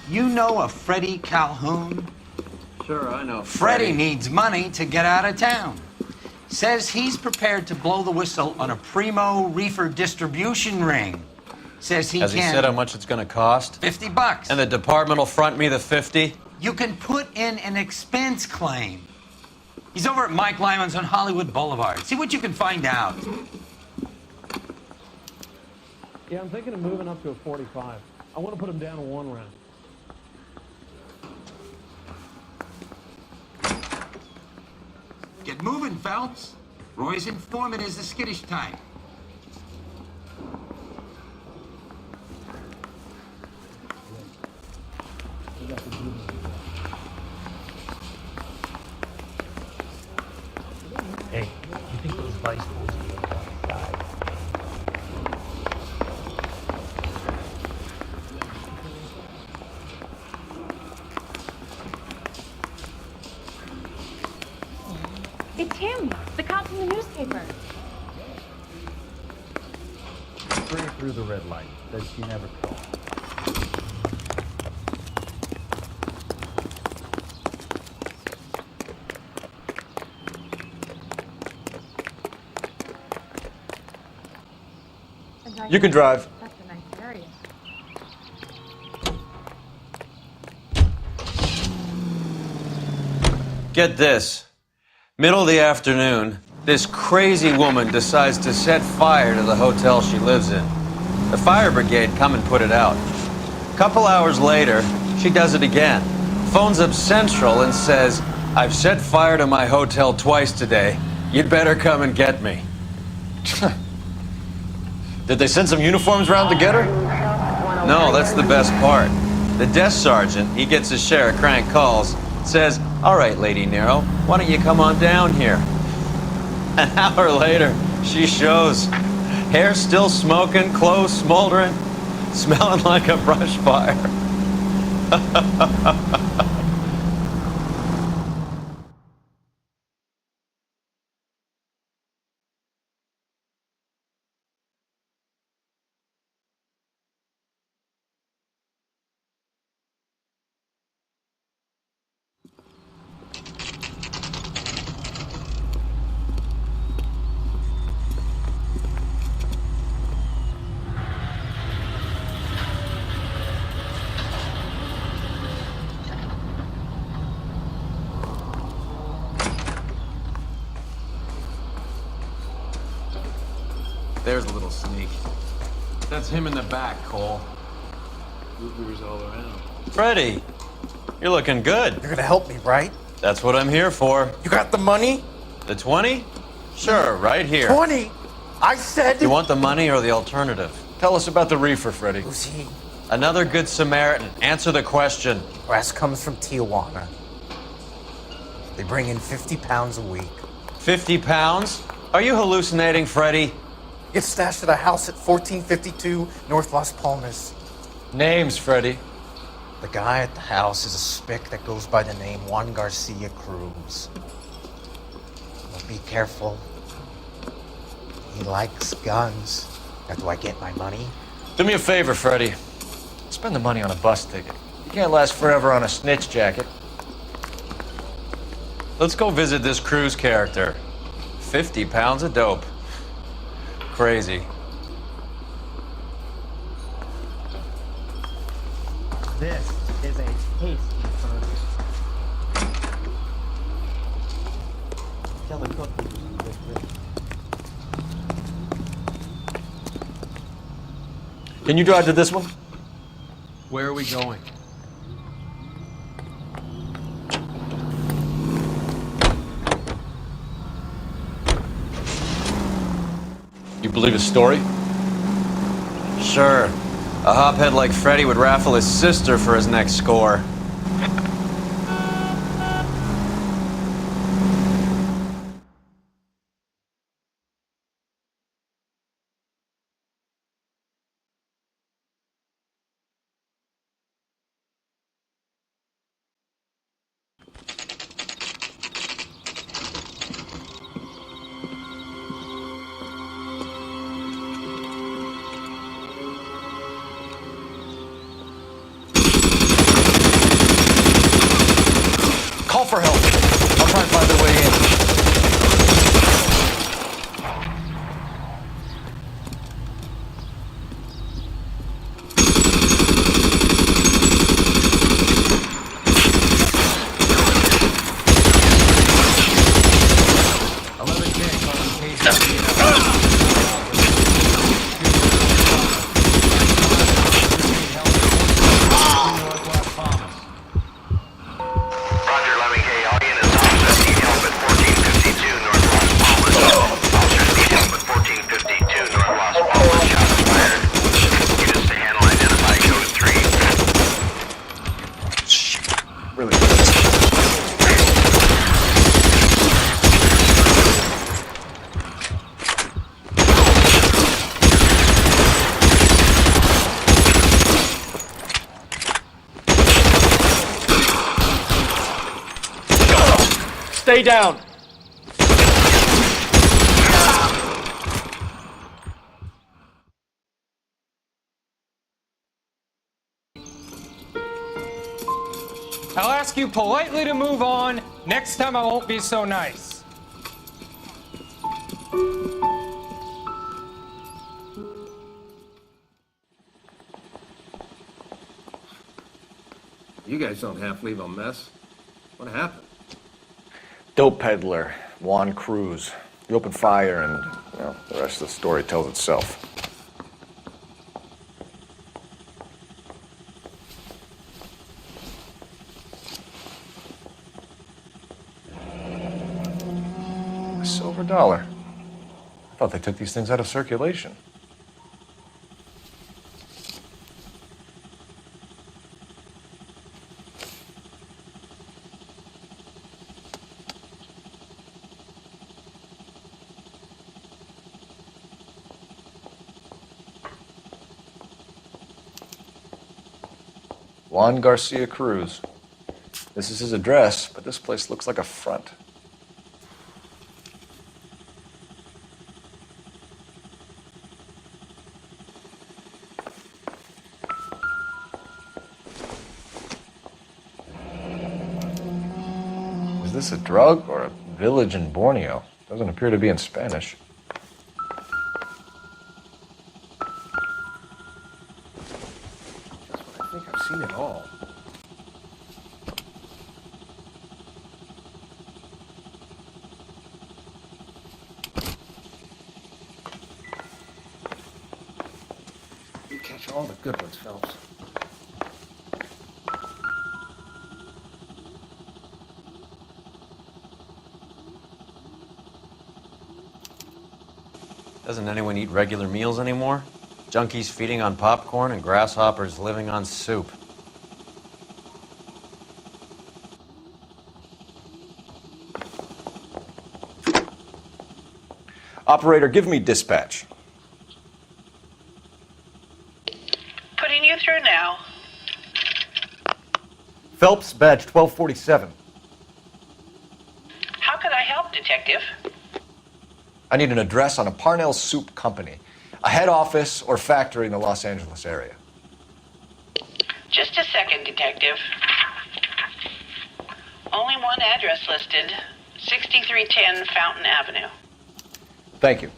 You know a Freddie Calhoun? Sure, I know. Freddie needs money to get out of town. Says he's prepared to blow the whistle on a primo reefer distribution ring. Says he Has he said how much it's going to cost? $50. And the department will front me the 50? You can put in an expense claim. He's over at Mike Lyman's on Hollywood Boulevard. See what you can find out. Yeah, I'm thinking of moving up to a 45. I want to put him down to 1 round. Get moving, Phelps. Roy's informant is the skittish type. Hey, you think those vice bulls are outside? It's him, the cop from the newspaper. Bring her through the red light. Says she never saw. You can drive. That's a nice area. Get this. Middle of the afternoon, this crazy woman decides to set fire to the hotel she lives in. The fire brigade come and put it out. A couple hours later, she does it again. Phones up Central and says, "I've set fire to my hotel twice today. You'd better come and get me." Did they send some uniforms around to get her? No, that's the best part. The desk sergeant, he gets his share of crank calls, says, "All right, Lady Nero, why don't you come on down here?" An hour later, she shows. Hair still smoking, clothes smoldering, smelling like a brush fire. There's a little sneak. That's him in the back, Cole. Loopers all around. Freddie, you're looking good. You're gonna help me, right? That's what I'm here for. You got the money? The 20? Sure, right here. 20? I said... You want the money or the alternative? Tell us about the reefer, Freddie. Who's he? Another good Samaritan. Answer the question. Brass comes from Tijuana. They bring in 50 pounds a week. 50 pounds? Are you hallucinating, Freddie? Gets stashed at a house at 1452 North Las Palmas. Names, Freddie. The guy at the house is a spick that goes by the name Juan Garcia Cruz. Well, be careful. He likes guns. Now, do I get my money? Do me a favor, Freddie. Spend the money on a bus ticket. You can't last forever on a snitch jacket. Let's go visit this Cruz character. 50 pounds of dope. Crazy. This is a tasty burger. Tell the cook to use some good grit. Can you drive to this one? Where are we going? You believe his story? Sure. A hophead like Freddie would raffle his sister for his next score. stay down. I'll ask you politely to move on. Next time I won't be so nice. You guys don't half leave a mess. What happened? Dope peddler, Juan Cruz. He opened fire and, well, the rest of the story tells itself. A silver dollar. I thought they took these things out of circulation. Juan Garcia Cruz. This is his address, but this place looks like a front. Is this a drug or a village in Borneo? Doesn't appear to be in Spanish. I think I've seen it all. You catch all the good ones, Phelps. Doesn't anyone eat regular meals anymore? Junkies feeding on popcorn and grasshoppers living on soup. Operator, give me dispatch. Putting you through now. Phelps, badge 1247. How could I help, Detective? I need an address on a Parnell Soup Company, a head office or factory in the Los Angeles area. Just a second, Detective. Only one address listed. 6310 Fountain Avenue. Thank you.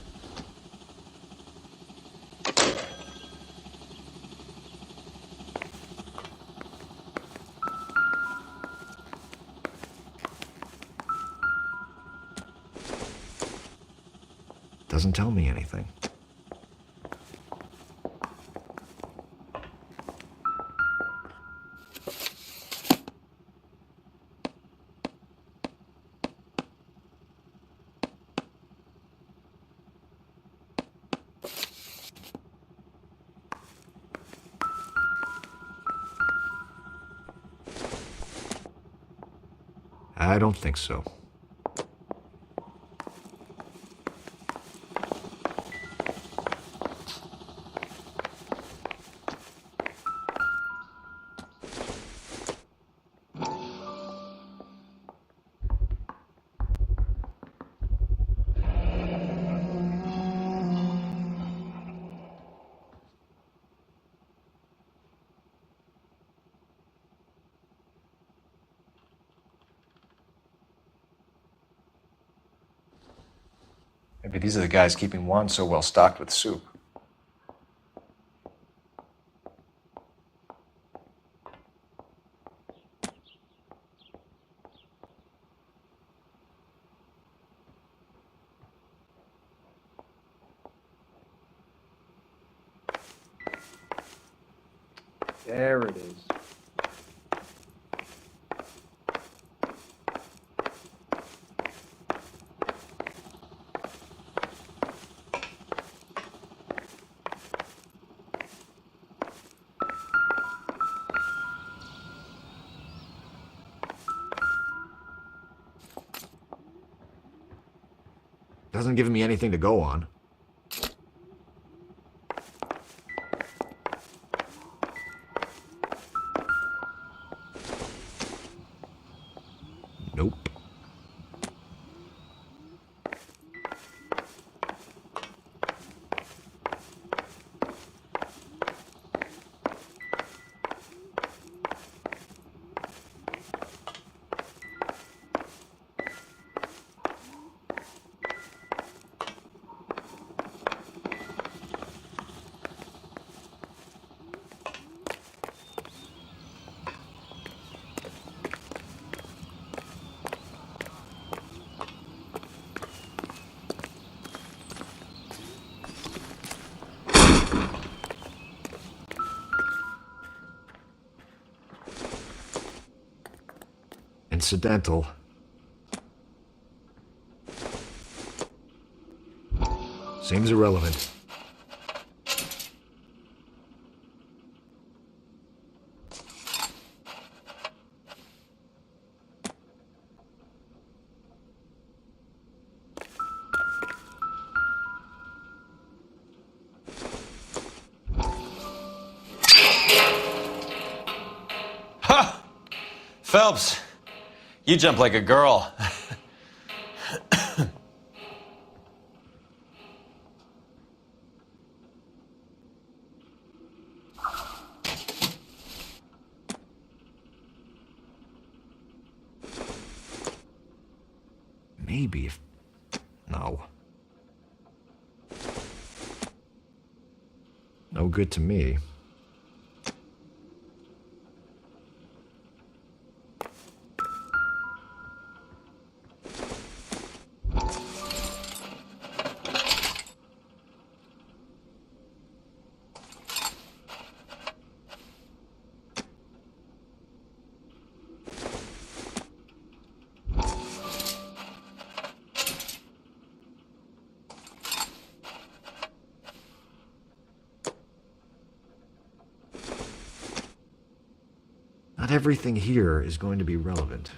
Doesn't tell me anything. I don't think so. Maybe these are the guys keeping Juan so well stocked with soup. There it is. Doesn't give me anything to go on. Nope. incidental. Seems irrelevant. Ha! Phelps, you jump like a girl. Maybe if... No. No good to me. Not everything here is going to be relevant.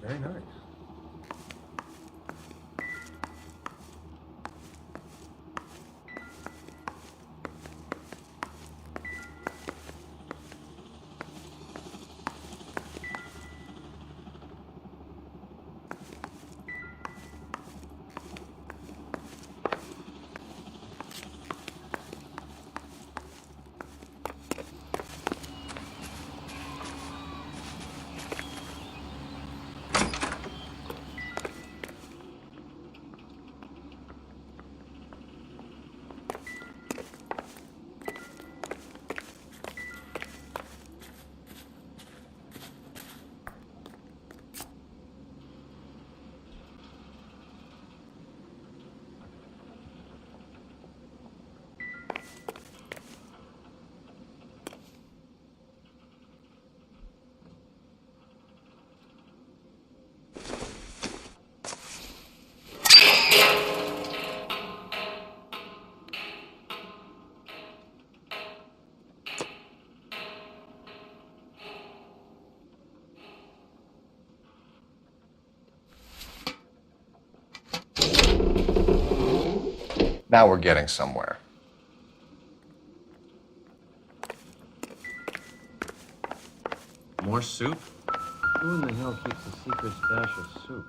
Very nice. Now we're getting somewhere. More soup? Who in the hell keeps a secret stash of soup?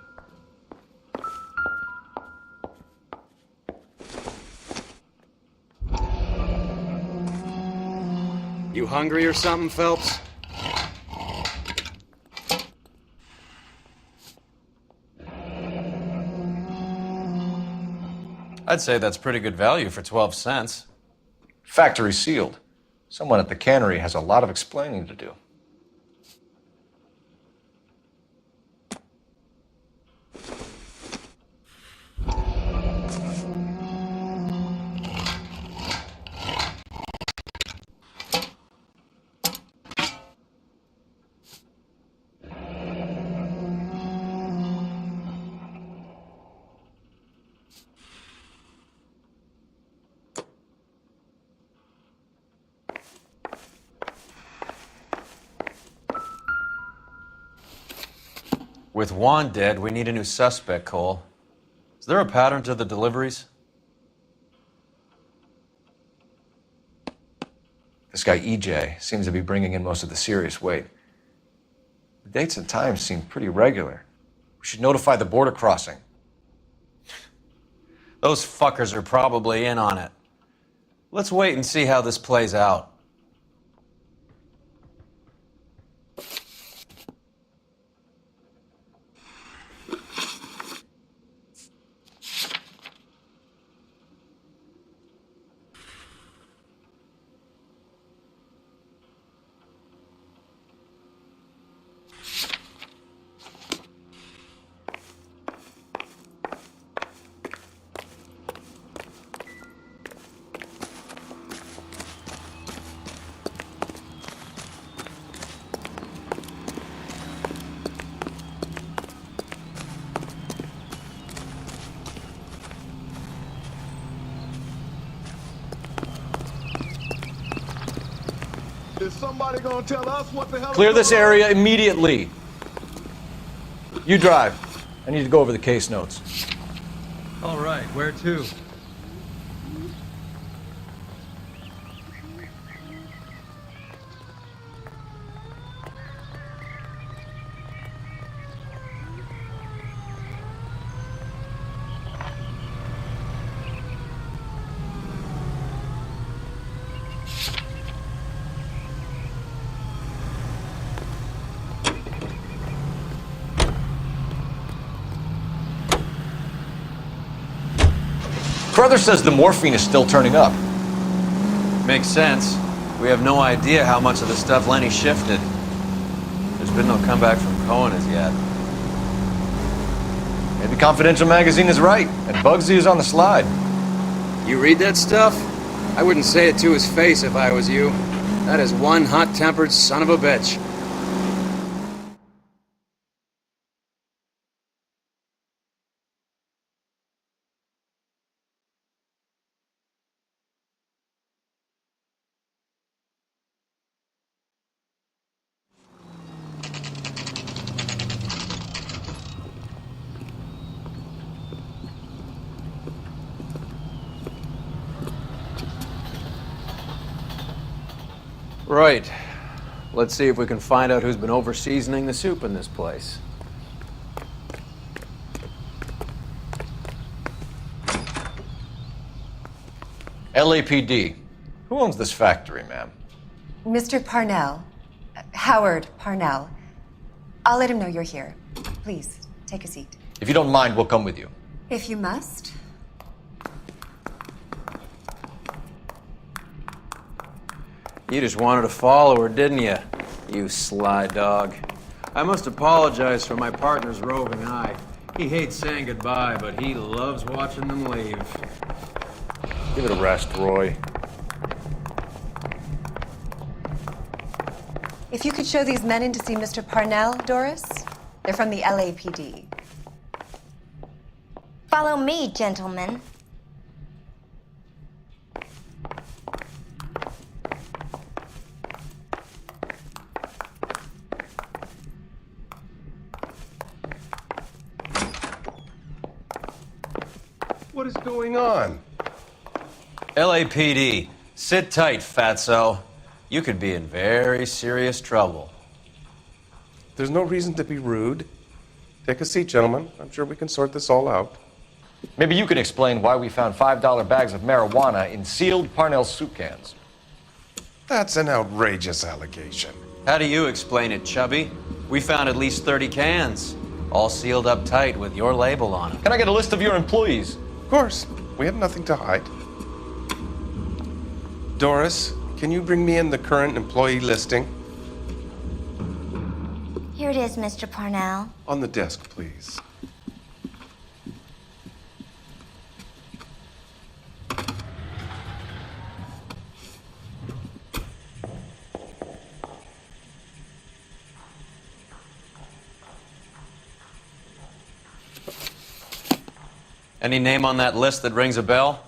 You hungry or something, Phelps? I'd say that's pretty good value for 12 cents. Factory sealed. Someone at the cannery has a lot of explaining to do. With Juan dead, we need a new suspect, Cole. Is there a pattern to the deliveries? This guy EJ seems to be bringing in most of the serious weight. The dates and times seem pretty regular. We should notify the border crossing. Those fuckers are probably in on it. Let's wait and see how this plays out. Is somebody gonna tell us what the hell? Clear this area immediately. You drive. I need to go over the case notes. All right, where to? Brother says the morphine is still turning up. Makes sense. We have no idea how much of the stuff Lenny shifted. There's been no comeback from Cohen as yet. Maybe Confidential Magazine is right, and Bugsy is on the slide. You read that stuff? I wouldn't say it to his face if I was you. That is one hot-tempered son of a bitch. Right. Let's see if we can find out who's been over-seasoning the soup in this place. LAPD. Who owns this factory, ma'am? Mr. Parnell. Howard Parnell. I'll let him know you're here. Please, take a seat. If you don't mind, we'll come with you. If you must. You just wanted a follower, didn't you? You sly dog. I must apologize for my partner's roving eye. He hates saying goodbye, but he loves watching them leave. Give it a rest, Roy. If you could show these men in to see Mr. Parnell, Doris. They're from the LAPD. Follow me, gentlemen. What is going on? LAPD, sit tight, fatso. You could be in very serious trouble. There's no reason to be rude. Take a seat, gentlemen. I'm sure we can sort this all out. Maybe you can explain why we found $5 bags of marijuana in sealed Parnell soup cans. That's an outrageous allegation. How do you explain it, Chubby? We found at least 30 cans, all sealed up tight with your label on them. Can I get a list of your employees? Of course. We have nothing to hide. Doris, can you bring me in the current employee listing? Here it is, Mr. Parnell. On the desk, please. Any name on that list that rings a bell?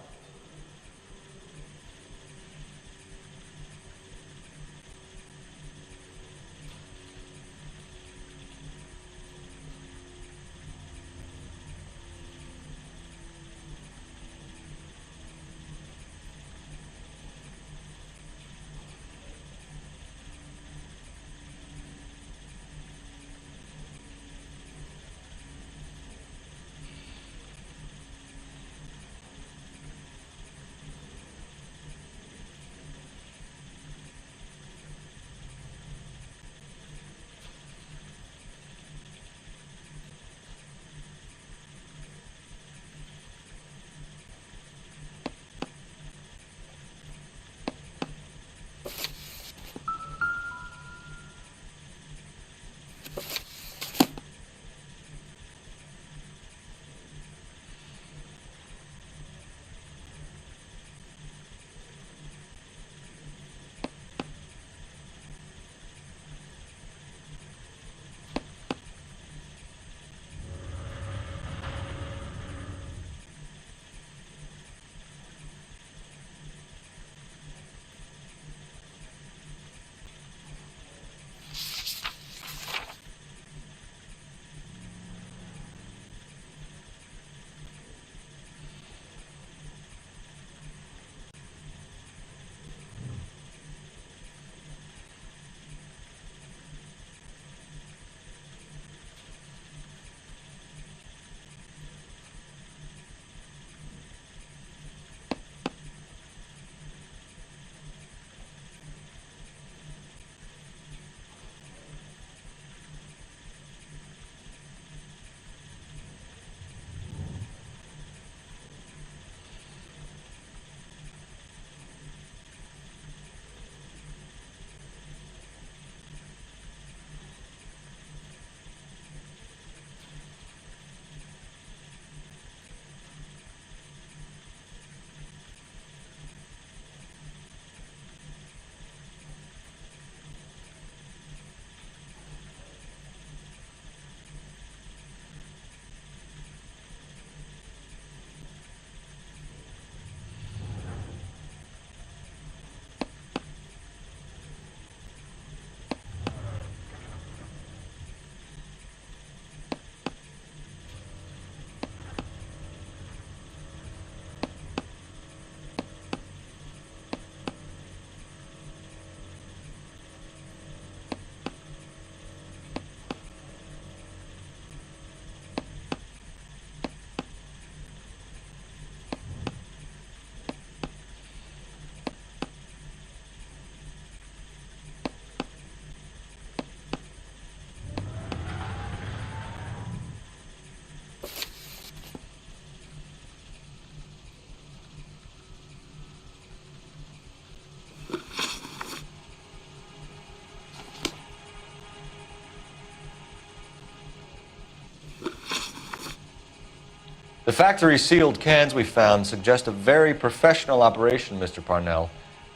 The factory sealed cans we found suggest a very professional operation, Mr. Parnell.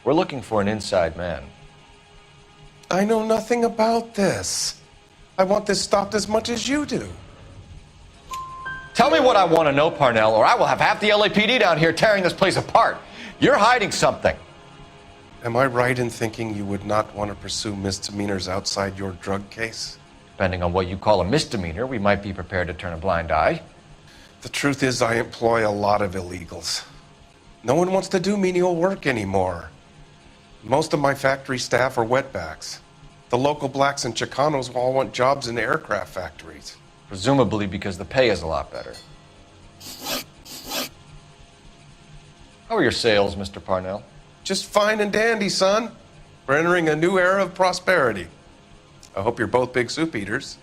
We're looking for an inside man. I know nothing about this. I want this stopped as much as you do. Tell me what I want to know, Parnell, or I will have half the LAPD down here tearing this place apart. You're hiding something. Am I right in thinking you would not want to pursue misdemeanors outside your drug case? Depending on what you call a misdemeanor, we might be prepared to turn a blind eye. The truth is, I employ a lot of illegals. No one wants to do menial work anymore. Most of my factory staff are wetbacks. The local blacks and Chicanos all want jobs in aircraft factories. Presumably because the pay is a lot better. How are your sales, Mr. Parnell? Just fine and dandy, son. We're entering a new era of prosperity. I hope you're both big soup eaters.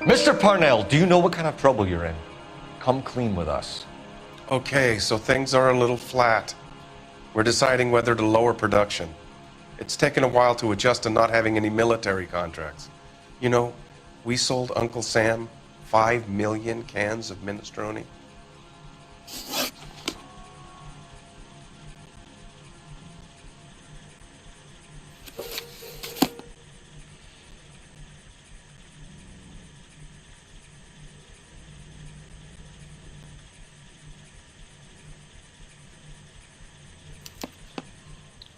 Mr. Parnell, do you know what kind of trouble you're in? Come clean with us. Okay, so things are a little flat. We're deciding whether to lower production. It's taken a while to adjust to not having any military contracts. You know, we sold Uncle Sam 5 million cans of minestrone.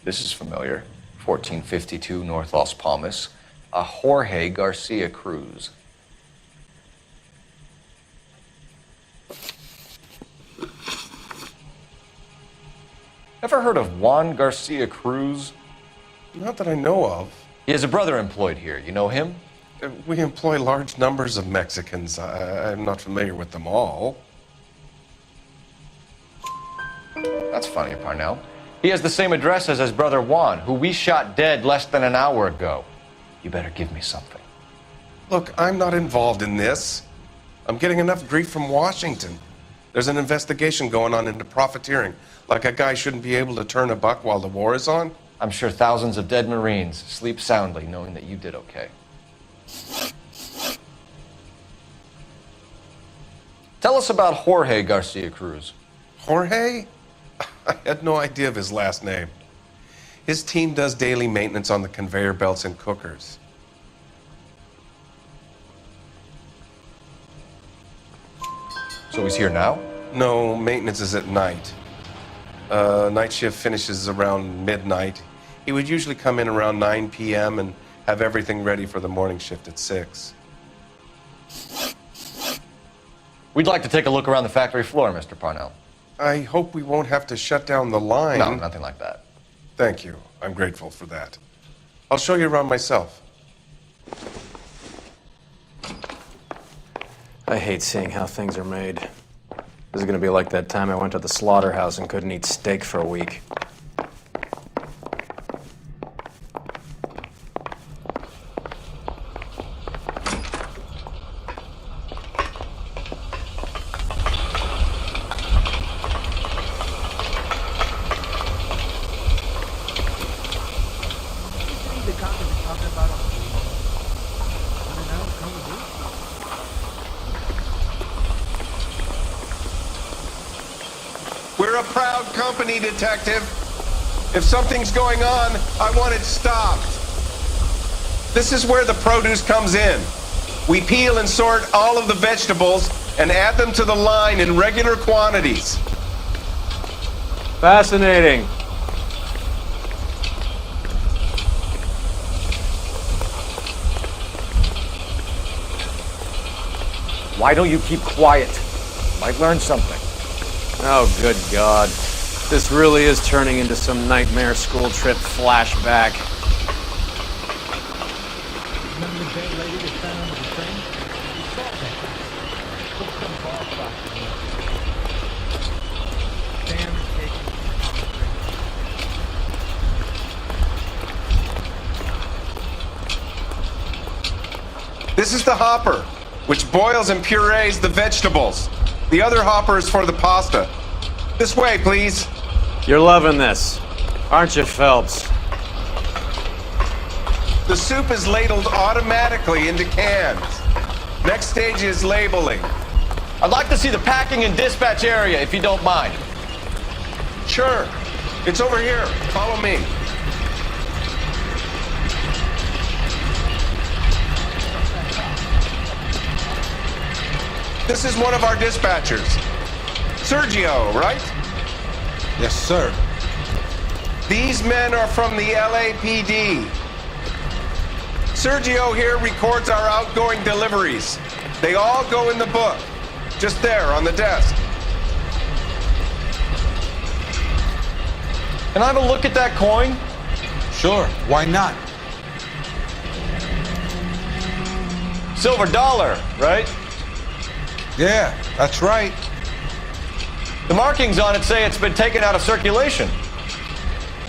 This is familiar. 1452 North Las Palmas. A Jorge Garcia Cruz. Ever heard of Juan Garcia Cruz? Not that I know of. He has a brother employed here. You know him? We employ large numbers of Mexicans. I'm not familiar with them all. That's funny, Parnell. He has the same address as his brother Juan, who we shot dead less than an hour ago. You better give me something. Look, I'm not involved in this. I'm getting enough grief from Washington. There's an investigation going on into profiteering. Like a guy shouldn't be able to turn a buck while the war is on. I'm sure thousands of dead Marines sleep soundly knowing that you did okay. Tell us about Jorge Garcia Cruz. Jorge? I had no idea of his last name. His team does daily maintenance on the conveyor belts and cookers. So he's here now? No, maintenance is at night. Night shift finishes around midnight. He would usually come in around 9 p.m. and have everything ready for the morning shift at 6. We'd like to take a look around the factory floor, Mr. Parnell. I hope we won't have to shut down the line. No, nothing like that. Thank you. I'm grateful for that. I'll show you around myself. I hate seeing how things are made. This is gonna be like that time I went to the slaughterhouse and couldn't eat steak for a week. We're a proud company, detective. If something's going on, I want it stopped. This is where the produce comes in. We peel and sort all of the vegetables and add them to the line in regular quantities. Fascinating. Why don't you keep quiet? Might learn something. Oh, good God. This really is turning into some nightmare school trip flashback. Remember the dead lady that found under the train? We saw that. Put some bar stock in there. Sam is taking on the train. This is the hopper, which boils and purees the vegetables. The other hopper is for the pasta. This way, please. You're loving this, aren't you, Phelps? The soup is ladled automatically into cans. Next stage is labeling. I'd like to see the packing and dispatch area, if you don't mind. Sure. It's over here. Follow me. This is one of our dispatchers. Sergio, right? Yes, sir. These men are from the LAPD. Sergio here records our outgoing deliveries. They all go in the book. Just there on the desk. Can I have a look at that coin? Sure, why not? Silver dollar, right? Yeah, that's right. The markings on it say it's been taken out of circulation.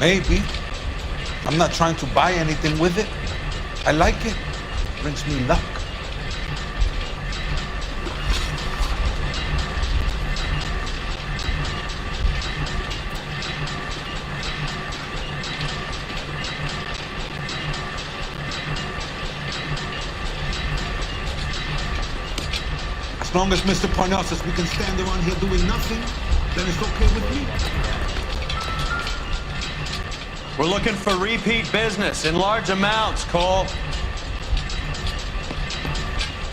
Maybe. I'm not trying to buy anything with it. I like it. Brings me luck. As long as Mr. Parnell says we can stand around here doing nothing, then it's okay with me. We're looking for repeat business in large amounts, Cole.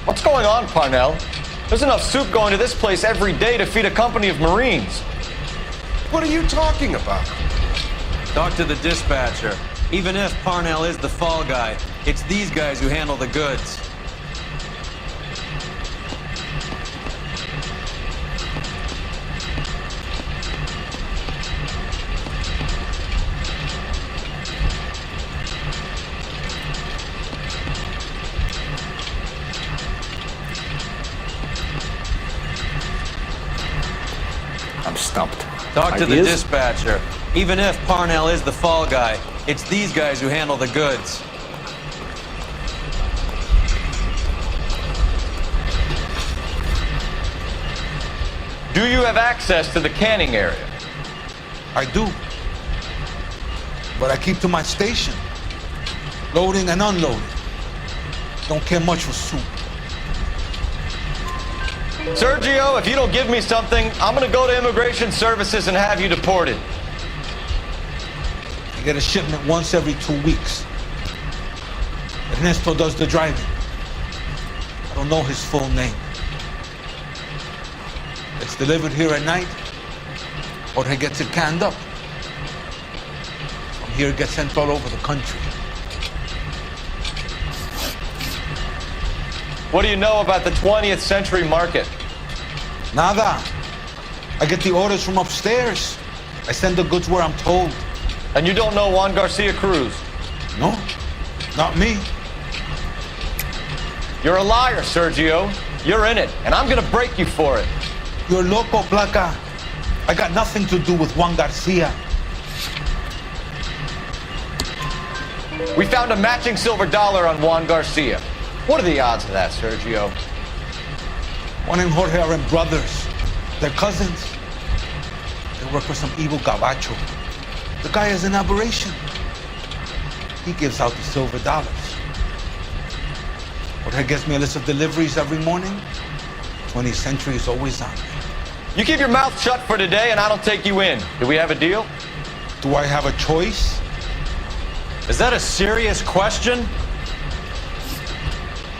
What's going on, Parnell? There's enough soup going to this place every day to feed a company of Marines. What are you talking about? Talk to the dispatcher. Even if Parnell is the fall guy, it's these guys who handle the goods. I'm stumped. Talk to the Ideas? dispatcher. Even if Parnell is the fall guy, it's these guys who handle the goods. Do you have access to the canning area? I do. But I keep to my station. Loading and unloading. Don't care much for soup. Sergio, if you don't give me something, I'm gonna go to Immigration Services and have you deported. I get a shipment once every 2 weeks. Ernesto does the driving. I don't know his full name. It's delivered here at night, or he gets it canned up. From here, it gets sent all over the country. What do you know about the 20th century market? Nada. I get the orders from upstairs. I send the goods where I'm told. And you don't know Juan Garcia Cruz? No, not me. You're a liar, Sergio. You're in it, and I'm gonna break you for it. You're loco, Placa. I got nothing to do with Juan Garcia. We found a matching silver dollar on Juan Garcia. What are the odds of that, Sergio? Juan and Jorge are brothers. They're cousins. They work for some evil gabacho. The guy is an aberration. He gives out the silver dollars. Jorge gets me a list of deliveries every morning. 20th century is always on. You keep your mouth shut for today and I don't take you in. Do we have a deal? Do I have a choice? Is that a serious question?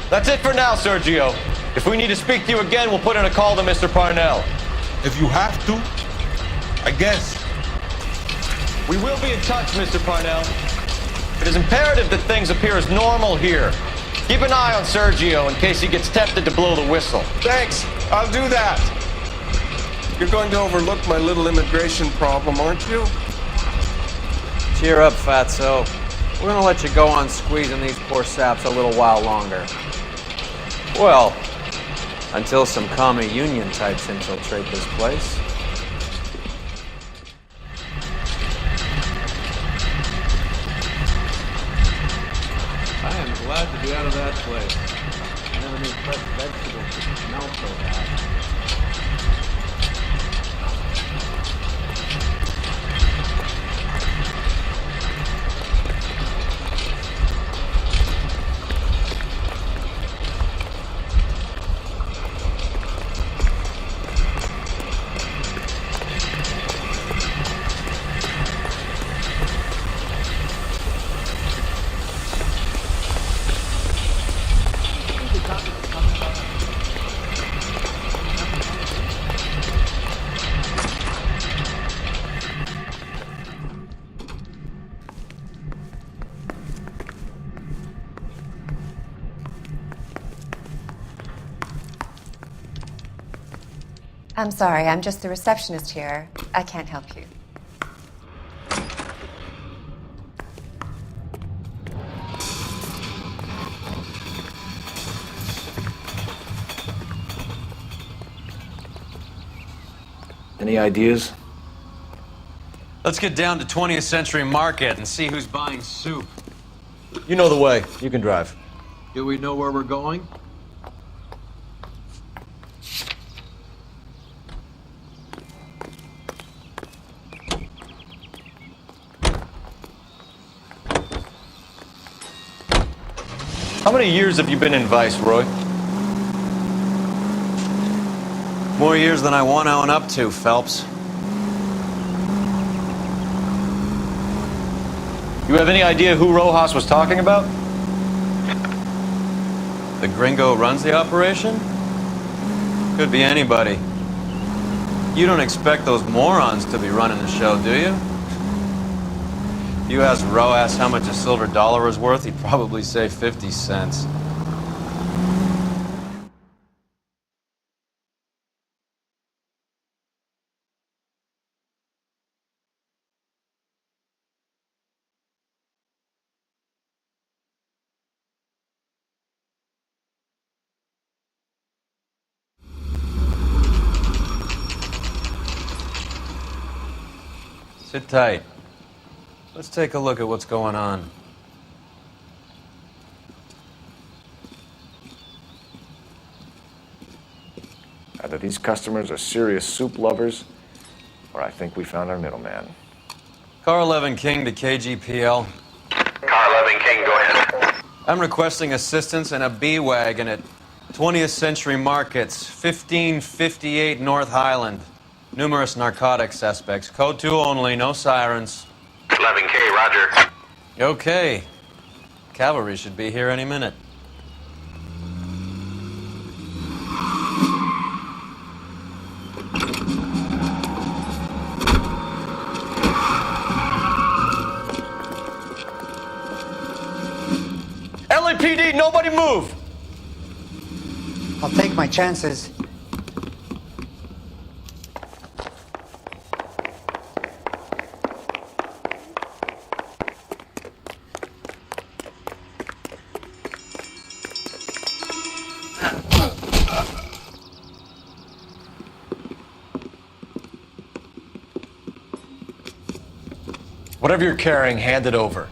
That's it for now, Sergio. If we need to speak to you again, we'll put in a call to Mr. Parnell. If you have to, I guess. We will be in touch, Mr. Parnell. It is imperative that things appear as normal here. Keep an eye on Sergio in case he gets tempted to blow the whistle. Thanks. I'll do that. You're going to overlook my little immigration problem, aren't you? Cheer up, fatso. We're gonna let you go on squeezing these poor saps a little while longer. Well, until some commie union types infiltrate this place. I am glad to be out of that place. I never knew fresh vegetables could smell so bad. I'm sorry, I'm just the receptionist here. I can't help you. Any ideas? Let's get down to 20th Century Market and see who's buying soup. You know the way. You can drive. Do we know where we're going? How many years have you been in Vice, Roy? More years than I want to own up to, Phelps. You have any idea who Rojas was talking about? The gringo runs the operation? Could be anybody. You don't expect those morons to be running the show, do you? If you asked Rojas how much a silver dollar was worth, he'd probably say 50 cents. Sit tight. Let's take a look at what's going on. Either these customers are serious soup lovers, or I think we found our middleman. Car 11 King to KGPL. Car 11 King, go ahead. I'm requesting assistance in a B-Wagon at 20th Century Markets, 1558 North Highland. Numerous narcotic suspects. Code 2 only, no sirens. 11K, roger. Okay. Cavalry should be here any minute. LAPD, nobody move! I'll take my chances. Whatever you're carrying, hand it over.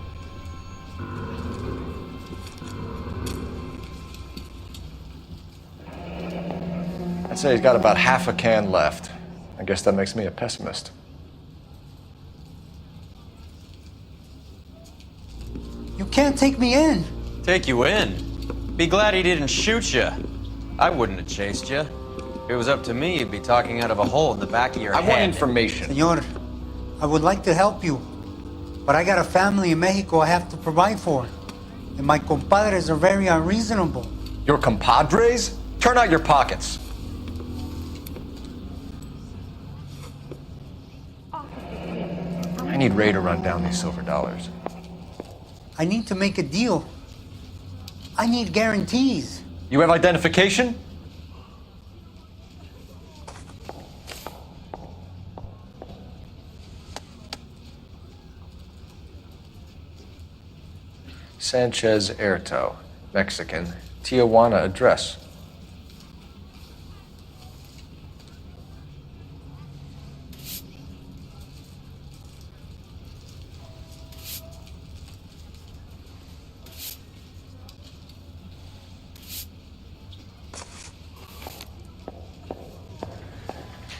I'd say he's got about half a can left. I guess that makes me a pessimist. You can't take me in. Take you in? Be glad he didn't shoot you. I wouldn't have chased you. If it was up to me, you'd be talking out of a hole in the back of your head. I want information. Senor, I would like to help you, but I got a family in Mexico I have to provide for. And my compadres are very unreasonable. Your compadres? Turn out your pockets. I need Ray to run down these silver dollars. I need to make a deal. I need guarantees. You have identification? Sanchez Erto, Mexican, Tijuana address.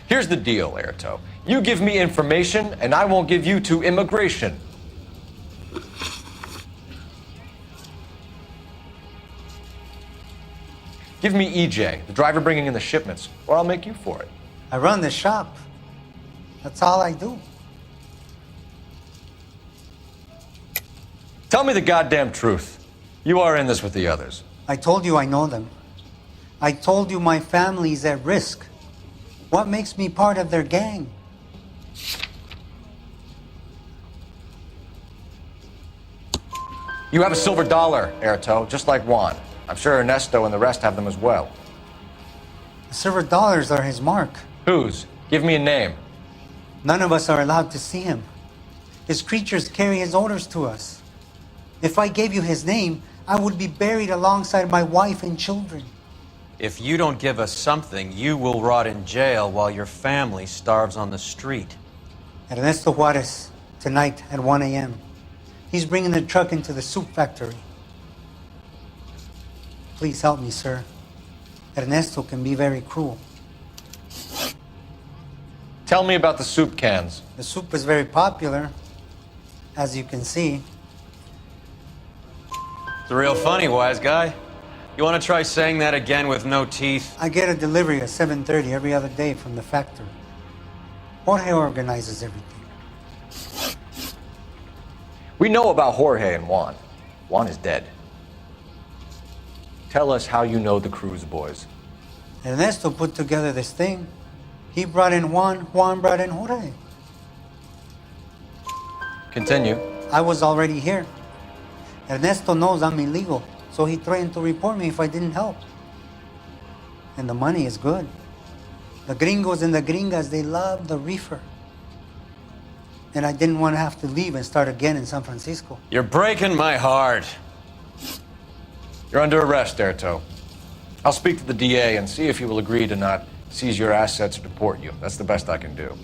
Here's the deal, Erto. You give me information, and I won't give you to immigration. Give me EJ, the driver bringing in the shipments, or I'll make you for it. I run the shop. That's all I do. Tell me the goddamn truth. You are in this with the others. I told you I know them. I told you my family's at risk. What makes me part of their gang? You have a silver dollar, Erto, just like Juan. I'm sure Ernesto and the rest have them as well. The silver dollars are his mark. Whose? Give me a name. None of us are allowed to see him. His creatures carry his orders to us. If I gave you his name, I would be buried alongside my wife and children. If you don't give us something, you will rot in jail while your family starves on the street. Ernesto Juarez, tonight at 1 a.m. He's bringing the truck into the soup factory. Please help me, sir. Ernesto can be very cruel. Tell me about the soup cans. The soup is very popular, as you can see. It's real funny, wise guy. You want to try saying that again with no teeth? I get a delivery at 7:30 every other day from the factory. Jorge organizes everything. We know about Jorge and Juan. Juan is dead. Tell us how you know the Cruz boys. Ernesto put together this thing. He brought in Juan, Juan brought in Jorge. Continue. I was already here. Ernesto knows I'm illegal, so he threatened to report me if I didn't help. And the money is good. The gringos and the gringas, they love the reefer. And I didn't want to have to leave and start again in San Francisco. You're breaking my heart. You're under arrest, Erto. I'll speak to the DA and see if he will agree to not seize your assets or deport you. That's the best I can do.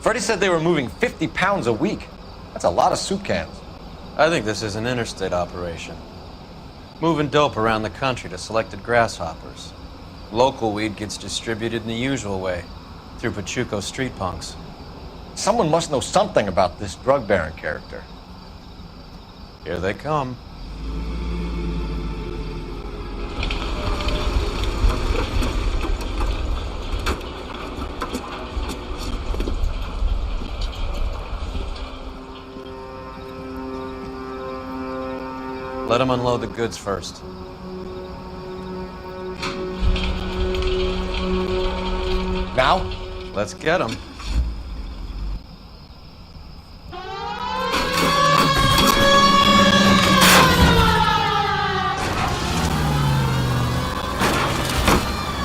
Freddie said they were moving 50 pounds a week. That's a lot of soup cans. I think this is an interstate operation. Moving dope around the country to selected grasshoppers. Local weed gets distributed in the usual way, through Pachuco street punks. Someone must know something about this drug baron character. Here they come. Let them unload the goods first. Now? Let's get them.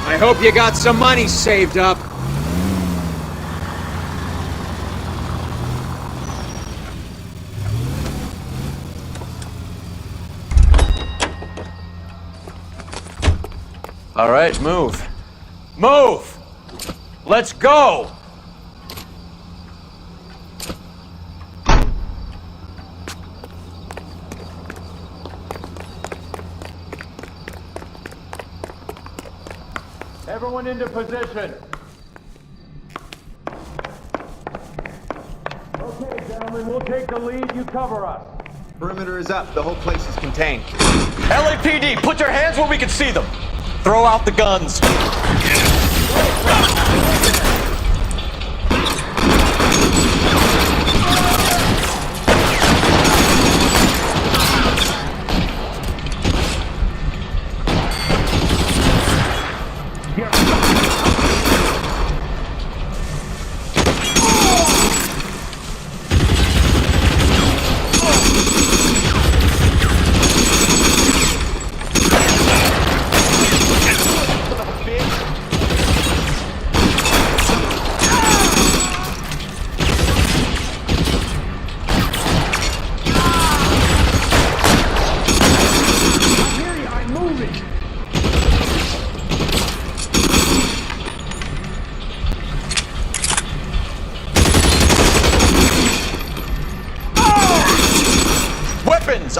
I hope you got some money saved up. All right, move. Move! Let's go! Everyone into position. Okay, gentlemen, we'll take the lead. You cover us. Perimeter is up. The whole place is contained. LAPD, put your hands where we can see them. Throw out the guns.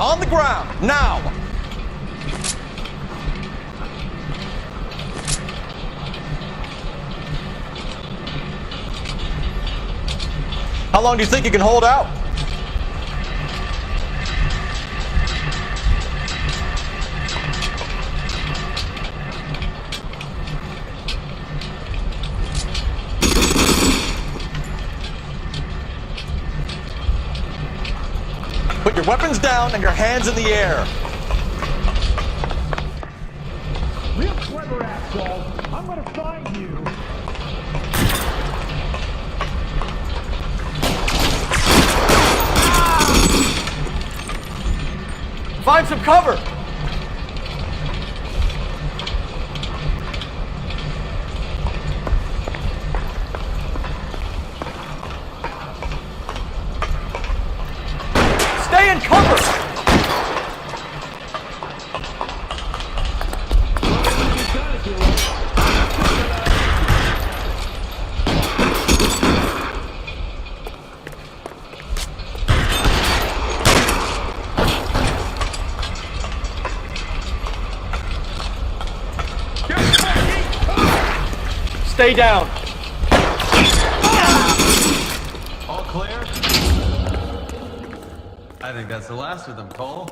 On the ground, now! How long do you think you can hold out? Put your weapons down and your hands in the air. Real clever, asshole. I'm gonna find you. Find some cover. Stay in cover. Stay down. All clear? I think that's the last of them, Cole.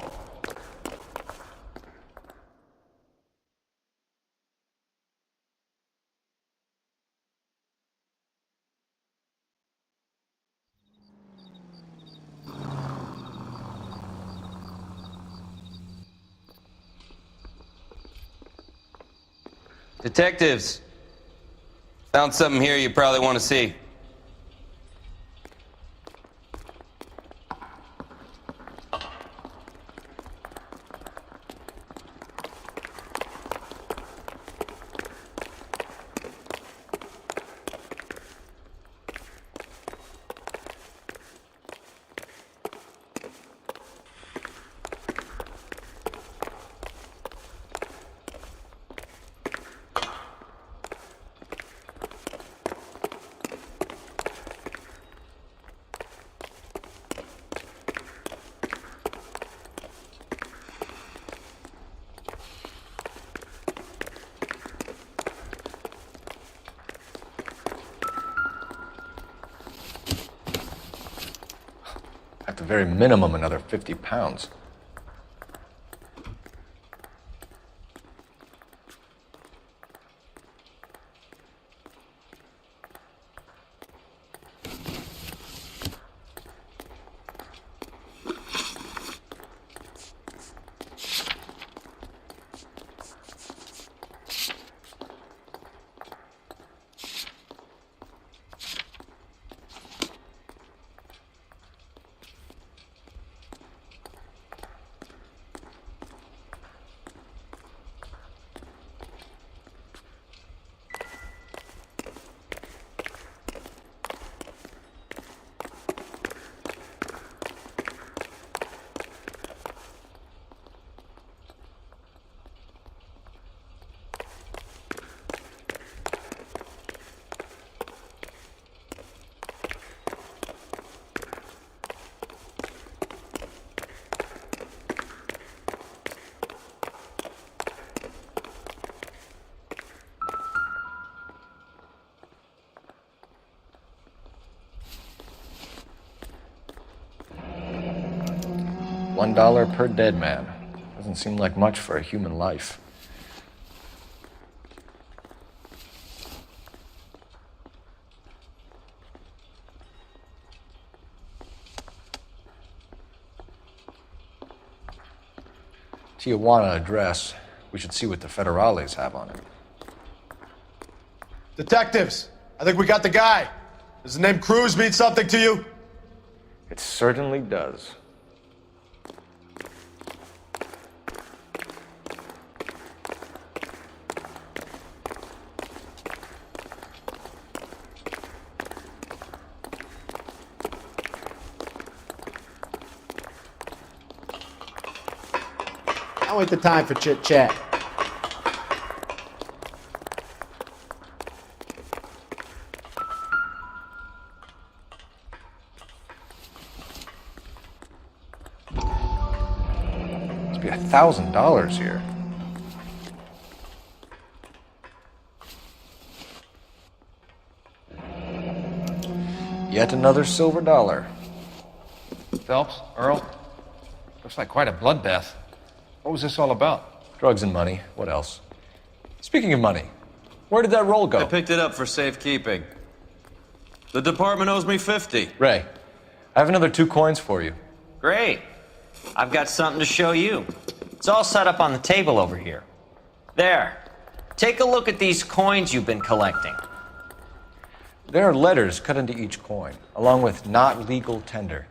Detectives, found something here you probably want to see. At the very minimum, another 50 pounds. $1 per dead man. Doesn't seem like much for a human life. Tijuana address. We should see what the federales have on it. Detectives, I think we got the guy. Does the name Cruz mean something to you? It certainly does. Now ain't the time for chit-chat. $1,000 here. Yet another silver dollar. Phelps, Earle, looks like quite a bloodbath. What was this all about? Drugs and money. What else? Speaking of money, where did that roll go? I picked it up for safekeeping. The department owes me 50. Ray, I have another 2 coins for you. Great. I've got something to show you. It's all set up on the table over here. There. Take a look at these coins you've been collecting. There are letters cut into each coin, along with not legal tender.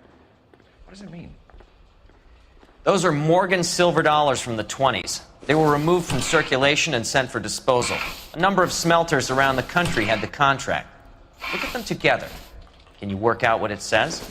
What does it mean? Those are Morgan silver dollars from the 20s. They were removed from circulation and sent for disposal. A number of smelters around the country had the contract. Look at them together. Can you work out what it says?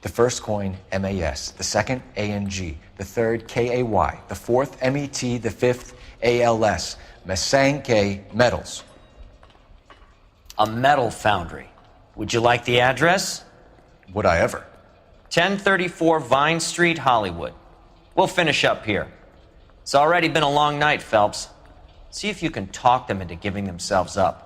The first coin, MAS. The second, ANG. The third, KAY. The fourth, MET. The fifth, ALS. Masanke Metals. A metal foundry. Would you like the address? Would I ever? 1034 Vine Street, Hollywood. We'll finish up here. It's already been a long night, Phelps. See if you can talk them into giving themselves up.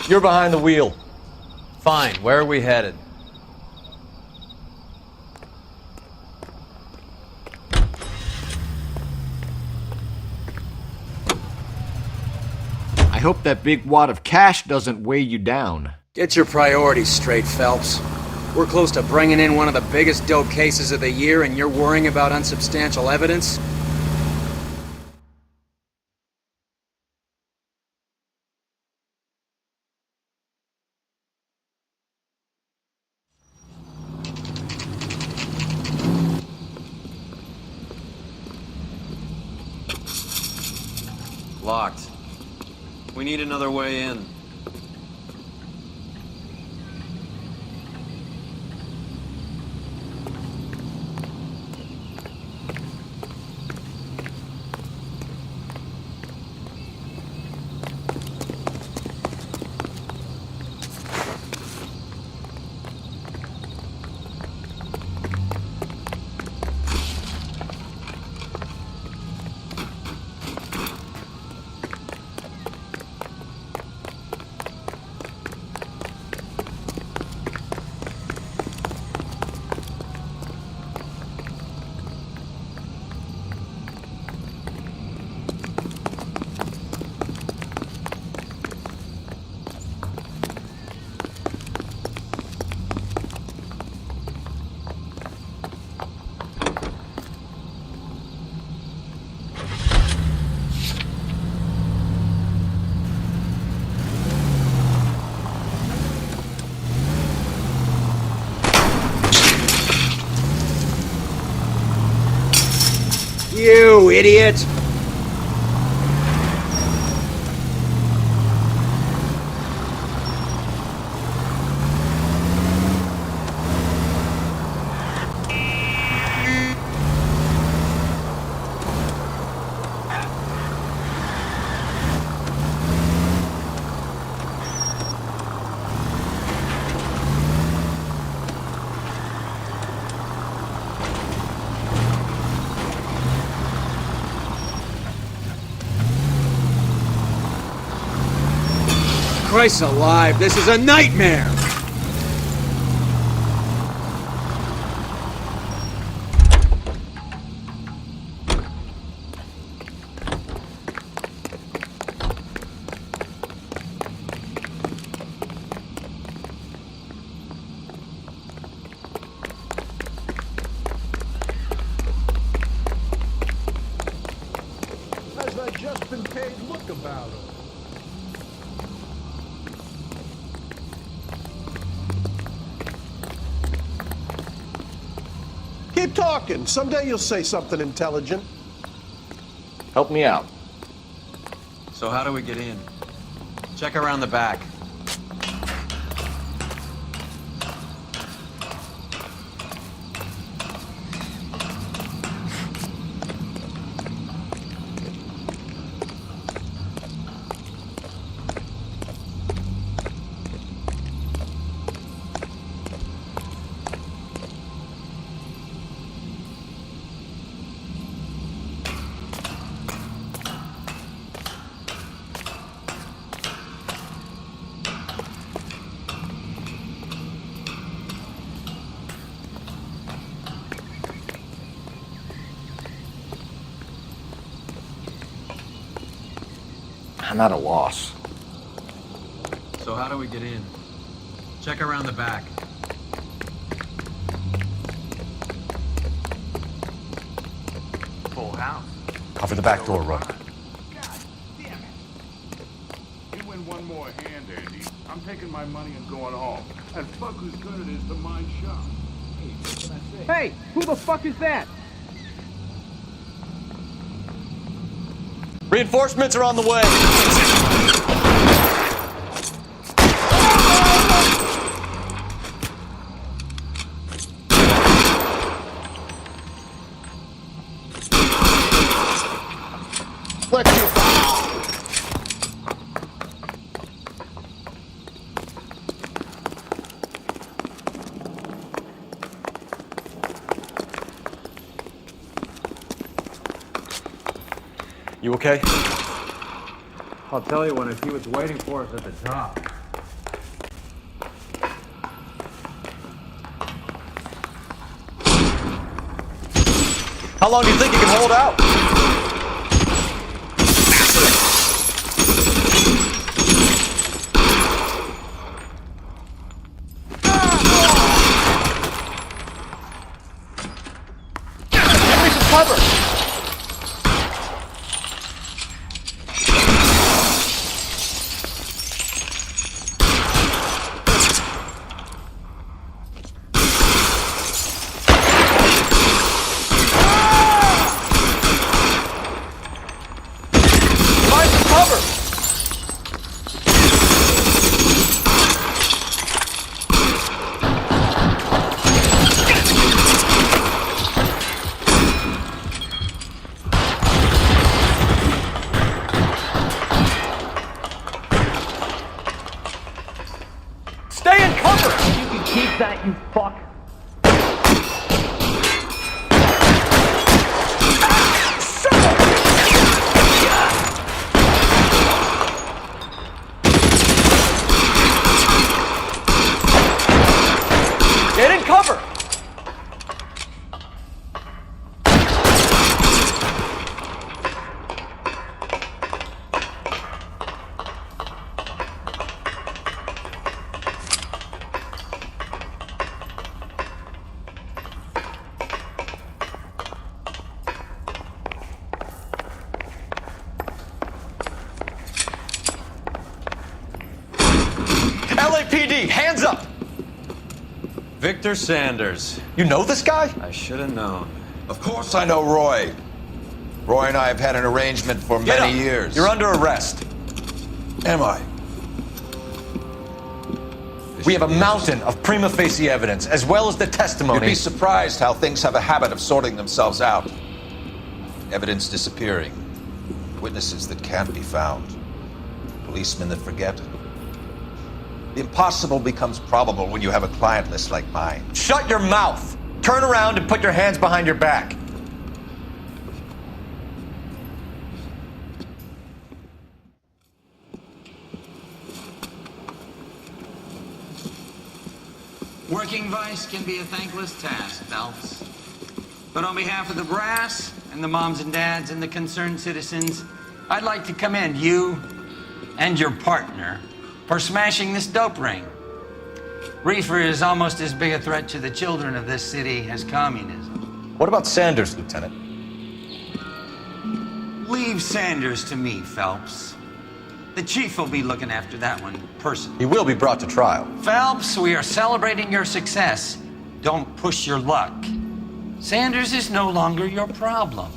You're behind the wheel. Fine. Where are we headed? I hope that big wad of cash doesn't weigh you down. Get your priorities straight, Phelps. We're close to bringing in one of the biggest dope cases of the year, and you're worrying about unsubstantial evidence? Locked. We need another way in. You idiot! Christ alive, this is a nightmare! Has that just been paid look about it? Keep talking. Someday you'll say something intelligent. Help me out. So how do we get in? Check around the back. I'm at a loss. So how do we get in? Check around the back. Full house. Cover the back door, Roy. You win one more hand, Andy. I'm taking my money and going home. And fuck whose good it is to mind shop. Hey, what can I say? Hey, who the fuck is that? Reinforcements are on the way. Let you You okay? I'll tell you when if he was waiting for us at the top. How long do you think you can hold out? Give me some cover! Stay in cover! You can keep that, you fuck. Get in cover! LAPD, hands up! Victor Sanders. You know this guy? I should have known. Of course I know Roy. Roy and I have had an arrangement for many years. You're under arrest. Am I? We have a mountain of prima facie evidence, as well as the testimony. You'd be surprised how things have a habit of sorting themselves out. Evidence disappearing. Witnesses that can't be found. Policemen that forget. The impossible becomes probable when you have a client list like mine. Shut your mouth! Turn around and put your hands behind your back. Working vice can be a thankless task, Phelps. But on behalf of the brass and the moms and dads and the concerned citizens, I'd like to commend you and your partner for smashing this dope ring. Reefer is almost as big a threat to the children of this city as communism. What about Sanders, Lieutenant? Leave Sanders to me, Phelps. The chief will be looking after that one personally. He will be brought to trial. Phelps, we are celebrating your success. Don't push your luck. Sanders is no longer your problem.